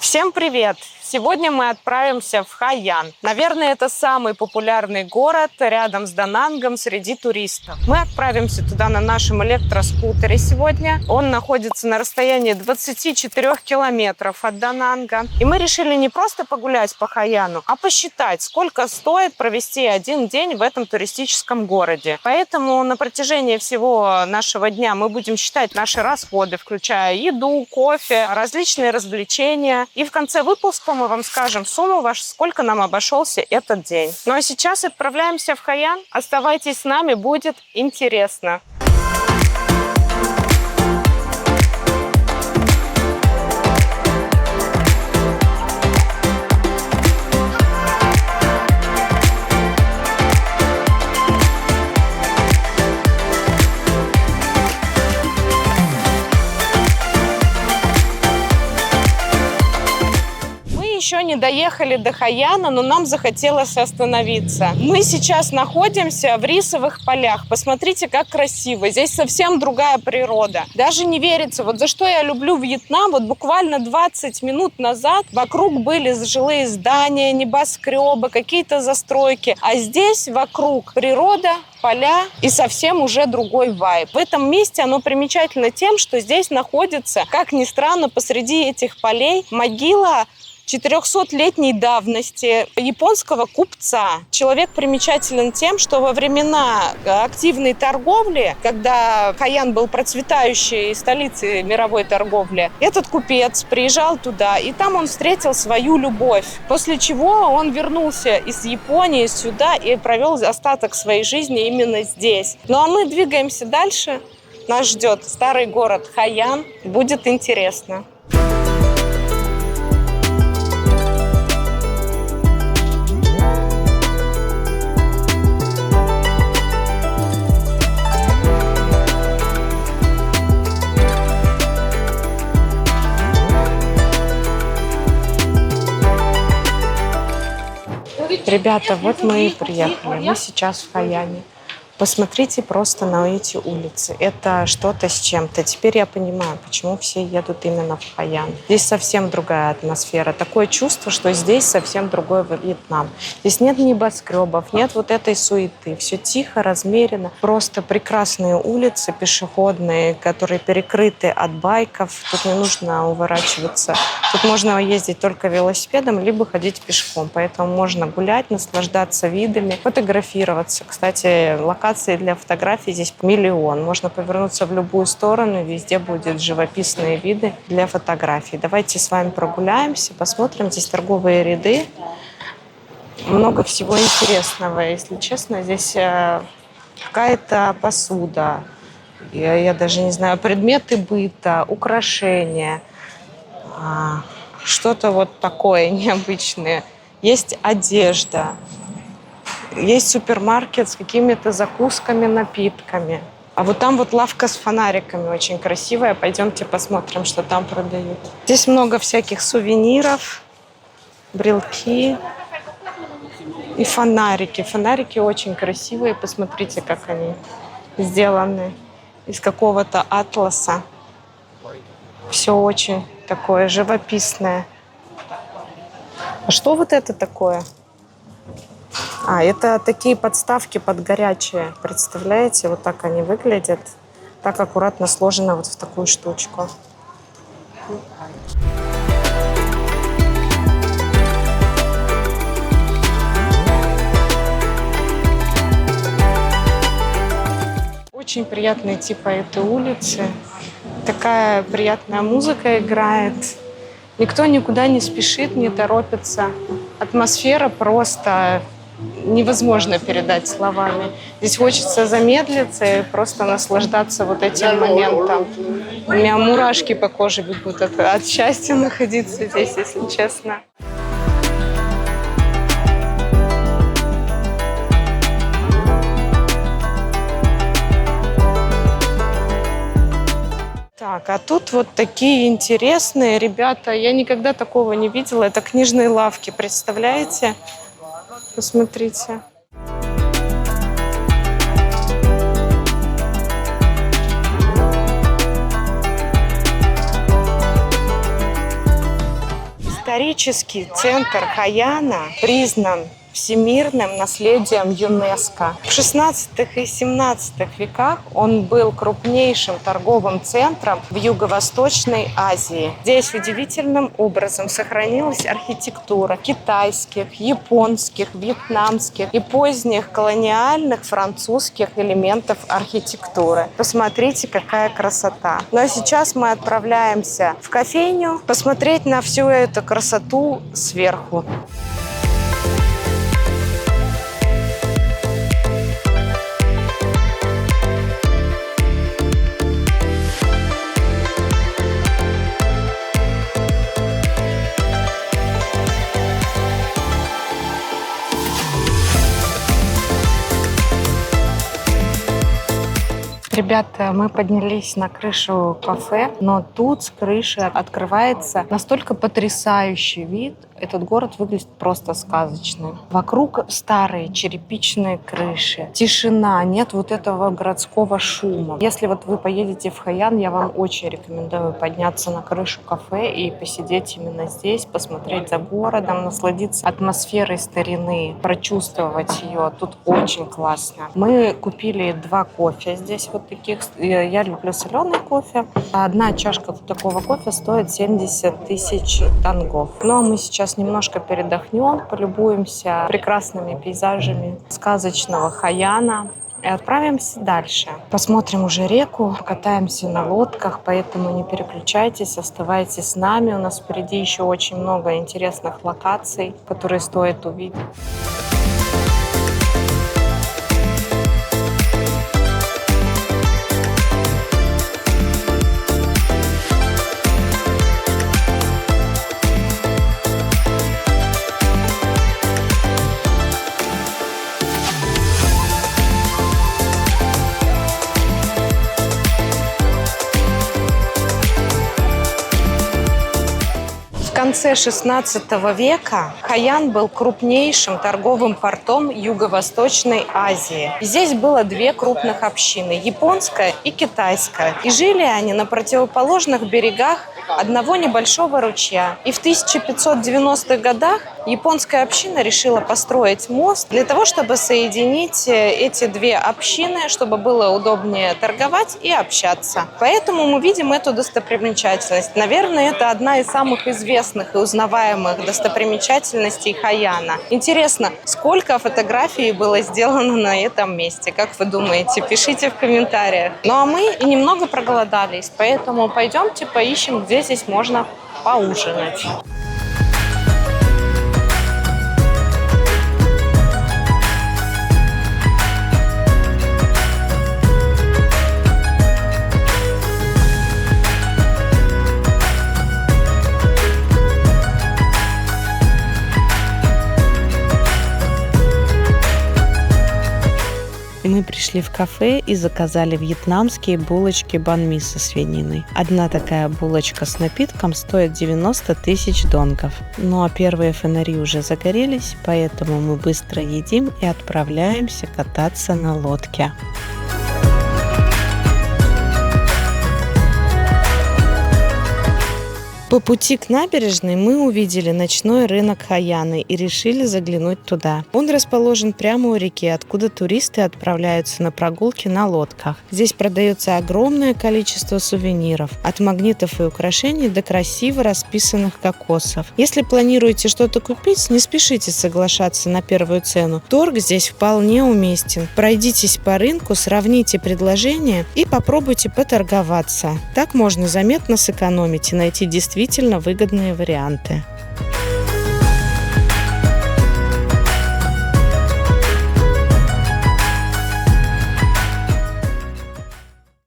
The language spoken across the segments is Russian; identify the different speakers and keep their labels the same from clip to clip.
Speaker 1: Всем привет! Сегодня мы отправимся в Хайян. Наверное, это самый популярный город рядом с Данангом среди туристов. Мы отправимся туда на нашем электроскутере сегодня. Он находится на расстоянии 24 километров от Дананга. И мы решили не просто погулять по Хайяну, а посчитать, сколько стоит провести один день в этом туристическом городе. Поэтому на протяжении всего нашего дня мы будем считать наши расходы, включая еду, кофе, различные развлечения. И в конце выпуска мы вам скажем сумму, сколько нам обошелся этот день. Ну а сейчас отправляемся в Хайян. Оставайтесь с нами, будет интересно. Еще не доехали до Хайяна, но нам захотелось остановиться. Мы сейчас находимся в рисовых полях. Посмотрите, как красиво. Здесь совсем другая природа. Даже не верится. Вот за что я люблю Вьетнам. Вот буквально 20 минут назад вокруг были жилые здания, небоскребы, какие-то застройки. А здесь вокруг природа, поля и совсем уже другой вайб. В этом месте оно примечательно тем, что здесь находится, как ни странно, посреди этих полей могила 400-летней давности японского купца. Человек примечателен тем, что во времена активной торговли, когда Хайян был процветающей столицей мировой торговли, этот купец приезжал туда, и там он встретил свою любовь. После чего он вернулся из Японии сюда и провел остаток своей жизни именно здесь. Ну а мы двигаемся дальше. Нас ждет старый город Хайян. Будет интересно. Ребята, вот мы и приехали. Мы сейчас в Хайяне. Посмотрите просто на эти улицы. Это что-то с чем-то. Теперь я понимаю, почему все едут именно в Хайян. Здесь совсем другая атмосфера. Такое чувство, что здесь совсем другой Вьетнам. Здесь нет небоскребов, нет вот этой суеты. Все тихо, размеренно. Просто прекрасные улицы пешеходные, которые перекрыты от байков. Тут не нужно уворачиваться. Тут можно ездить только велосипедом, либо ходить пешком. Поэтому можно гулять, наслаждаться видами, фотографироваться. Кстати, локации для фотографий здесь миллион. Можно повернуться в любую сторону, везде будут живописные виды для фотографий. Давайте с вами прогуляемся, посмотрим. Здесь торговые ряды. Много всего интересного. Если честно, здесь какая-то посуда. Я даже не знаю, предметы быта, украшения. Что-то вот такое необычное. Есть одежда. Есть супермаркет с какими-то закусками, напитками. А вот там вот лавка с фонариками очень красивая. Пойдемте посмотрим, что там продают. Здесь много всяких сувениров, брелки и фонарики. Фонарики очень красивые. Посмотрите, как они сделаны из какого-то атласа. Все очень такое живописное. А что вот это такое? Это такие подставки под горячее. Представляете? Вот так они выглядят. Так аккуратно сложено вот в такую штучку. Очень приятно идти по этой улице. Такая приятная музыка играет. Никто никуда не спешит, не торопится. Атмосфера просто невозможно передать словами. Здесь хочется замедлиться и просто наслаждаться вот этим моментом. У меня мурашки по коже бегут от счастья находиться здесь, если честно. Так, а тут вот такие интересные ребята. Я никогда такого не видела. Это книжные лавки, представляете? Посмотрите. Исторический центр Хайана признан всемирным наследием ЮНЕСКО. В 16 и 17 веках он был крупнейшим торговым центром в Юго-Восточной Азии. Здесь удивительным образом сохранилась архитектура китайских, японских, вьетнамских и поздних колониальных французских элементов архитектуры. Посмотрите, какая красота. Ну а сейчас мы отправляемся в кофейню посмотреть на всю эту красоту сверху. Ребята, мы поднялись на крышу кафе, но тут с крыши открывается настолько потрясающий вид. Этот город выглядит просто сказочным. Вокруг старые черепичные крыши, тишина, нет вот этого городского шума. Если вот вы поедете в Хайян, я вам очень рекомендую подняться на крышу кафе и посидеть именно здесь, посмотреть за городом, насладиться атмосферой старины, прочувствовать ее. Тут очень классно. Мы купили 2 кофе здесь вот таких. Я люблю соленый кофе. Одна чашка такого кофе стоит 70 тысяч тангов. Ну а мы сейчас немножко передохнем, полюбуемся прекрасными пейзажами сказочного Хайяна и отправимся дальше. Посмотрим уже реку, катаемся на лодках, поэтому не переключайтесь, оставайтесь с нами. У нас впереди еще очень много интересных локаций, которые стоит увидеть. В конце XVI века Хайян был крупнейшим торговым портом Юго-Восточной Азии. Здесь было 2 крупных общины – японская и китайская. И жили они на противоположных берегах одного небольшого ручья. И в 1590-х годах японская община решила построить мост для того, чтобы соединить эти 2 общины, чтобы было удобнее торговать и общаться. Поэтому мы видим эту достопримечательность. Наверное, это одна из самых известных и узнаваемых достопримечательностей Хайяна. Интересно, сколько фотографий было сделано на этом месте? Как вы думаете? Пишите в комментариях. Ну а мы и немного проголодались, поэтому пойдемте поищем, где здесь можно поужинать. Мы пришли в кафе и заказали вьетнамские булочки банми со свининой. Одна такая булочка с напитком стоит 90 тысяч донгов. Ну а первые фонари уже загорелись, поэтому мы быстро едим и отправляемся кататься на лодке. По пути к набережной мы увидели ночной рынок Хайяна и решили заглянуть туда. Он расположен прямо у реки, откуда туристы отправляются на прогулки на лодках. Здесь продается огромное количество сувениров, от магнитов и украшений до красиво расписанных кокосов. Если планируете что-то купить, не спешите соглашаться на первую цену. Торг здесь вполне уместен. Пройдитесь по рынку, сравните предложения и попробуйте поторговаться. Так можно заметно сэкономить и найти действительно выгодные варианты.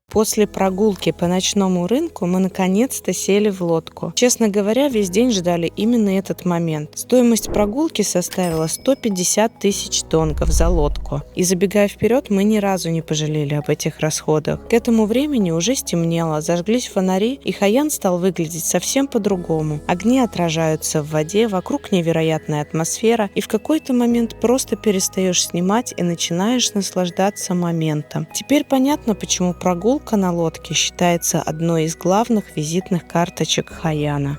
Speaker 1: После прогулки по ночному рынку мы наконец-то сели в лодку. Честно говоря, весь день ждали именно этот момент. Стоимость прогулки составила 150 тысяч донгов за лодку. И забегая вперед, мы ни разу не пожалели об этих расходах. К этому времени уже стемнело, зажглись фонари, и Хайян стал выглядеть совсем по-другому. Огни отражаются в воде, вокруг невероятная атмосфера, и в какой-то момент просто перестаешь снимать и начинаешь наслаждаться моментом. Теперь понятно, почему прогулка на лодке считается одной из главных визитных карточек Хайяна.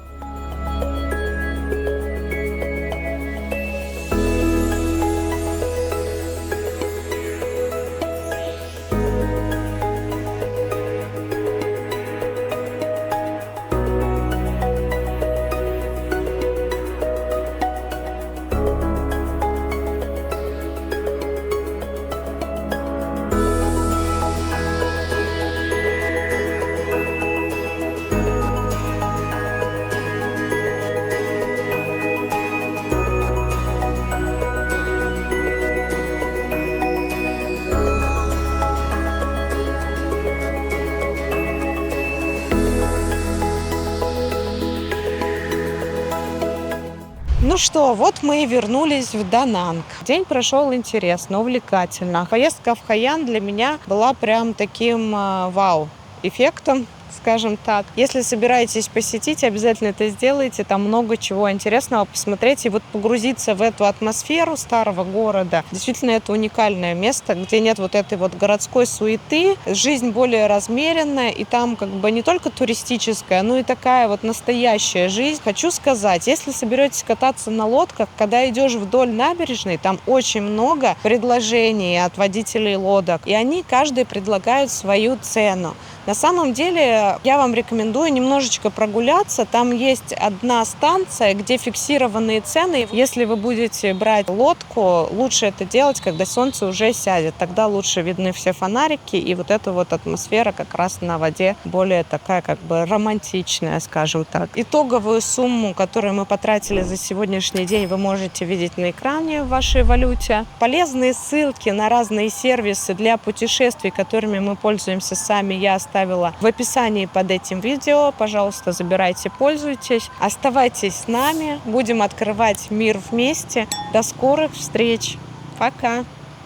Speaker 1: Ну что, вот мы и вернулись в Дананг. День прошел интересно, увлекательно. Поездка в Хайян для меня была прям таким вау-эффектом, скажем так. Если собираетесь посетить, обязательно это сделайте. Там много чего интересного посмотреть и вот погрузиться в эту атмосферу старого города. Действительно, это уникальное место, где нет вот этой вот городской суеты. Жизнь более размеренная, и там как бы не только туристическая, но и такая вот настоящая жизнь. Хочу сказать, если соберетесь кататься на лодках, когда идешь вдоль набережной, там очень много предложений от водителей лодок, и они каждый предлагают свою цену. На самом деле, я вам рекомендую немножечко прогуляться. Там есть одна станция, где фиксированные цены. Если вы будете брать лодку, лучше это делать, когда солнце уже сядет. Тогда лучше видны все фонарики, и вот эта вот атмосфера как раз на воде более такая как бы романтичная, скажем так. Итоговую сумму, которую мы потратили за сегодняшний день, вы можете видеть на экране в вашей валюте. Полезные ссылки на разные сервисы для путешествий, которыми мы пользуемся сами, я оставила в описании под этим видео. Пожалуйста, забирайте, пользуйтесь. Оставайтесь с нами. Будем открывать мир вместе. До скорых встреч. Пока.